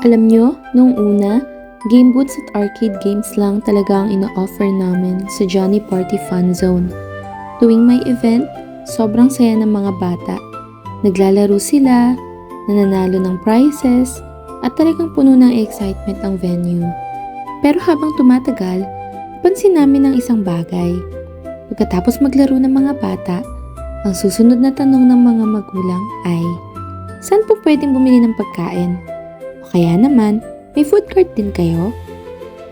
Alam nyo, nung una, game booths at arcade games lang talaga ang ina-offer namin sa Johnny Party Fun Zone. Tuwing may event, sobrang saya ng mga bata. Naglalaro sila, nananalo ng prizes, at talagang puno ng excitement ang venue. Pero habang tumatagal, napansin namin ang isang bagay. Pagkatapos maglaro ng mga bata, ang susunod na tanong ng mga magulang ay, saan po pwedeng bumili ng pagkain? O kaya naman, may food cart din kayo?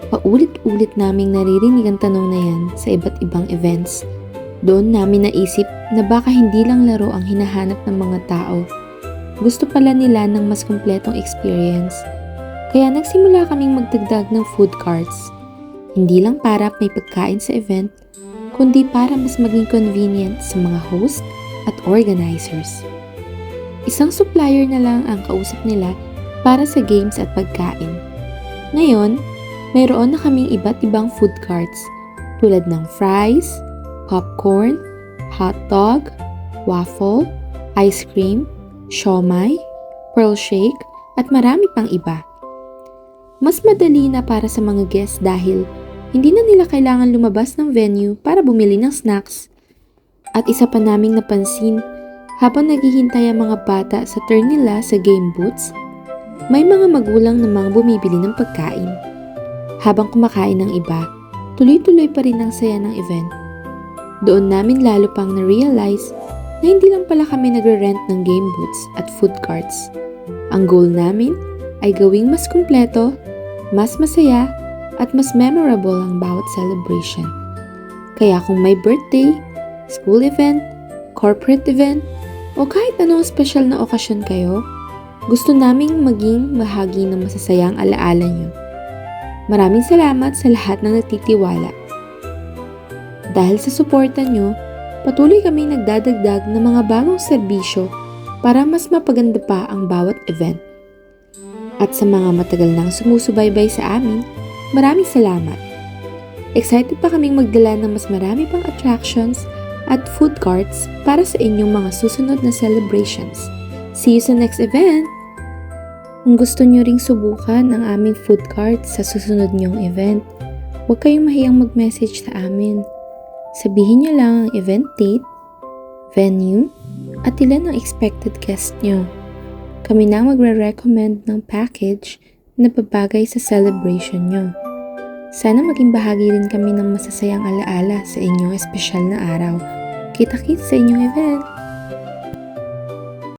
Paulit-ulit naming naririnig ang tanong na yan sa iba't ibang events. Doon namin naisip na baka hindi lang laro ang hinahanap ng mga tao. Gusto pala nila ng mas kumpletong experience. Kaya nagsimula kaming magdagdag ng food carts. Hindi lang para may pagkain sa event, kundi para mas maging convenient sa mga host at organizers. Isang supplier na lang ang kausap nila para sa games at pagkain. Ngayon, mayroon na kaming iba't ibang food carts tulad ng fries, popcorn, hotdog, waffle, ice cream, siomai, pearl shake, at marami pang iba. Mas madali na para sa mga guests dahil hindi na nila kailangan lumabas ng venue para bumili ng snacks. At isa pa naming napansin, habang naghihintay ang mga bata sa turn nila sa game booths, may mga magulang namang bumibili ng pagkain. Habang kumakain ng iba, tuloy-tuloy pa rin ang saya ng event. Doon namin lalo pang na-realize na hindi lang pala kami nagre-rent ng game booths at food carts. Ang goal namin ay gawing mas kumpleto, mas masaya, at mas memorable ang bawat celebration. Kaya kung may birthday, school event, corporate event, o kahit anong special na okasyon kayo, gusto naming maging bahagi ng masasayang alaala nyo. Maraming salamat sa lahat ng nagtitiwala. Dahil sa suporta nyo, patuloy kami nagdadagdag ng mga bagong serbisyo para mas mapaganda pa ang bawat event. At sa mga matagal nang sumusubaybay sa amin, maraming salamat. Excited pa kaming magdala ng mas marami pang attractions at food carts para sa inyong mga susunod na celebrations. See you sa next event! Kung gusto nyo ring subukan ang aming food cart sa susunod nyong event, huwag kayong mahiyang mag-message sa amin. Sabihin nyo lang ang event date, venue, at ilan ang expected guest nyo. Kami na magre-recommend ng package na babagay sa celebration nyo. Sana maging bahagi rin kami ng masasayang alaala sa inyong espesyal na araw. Kita-kits sa inyong event!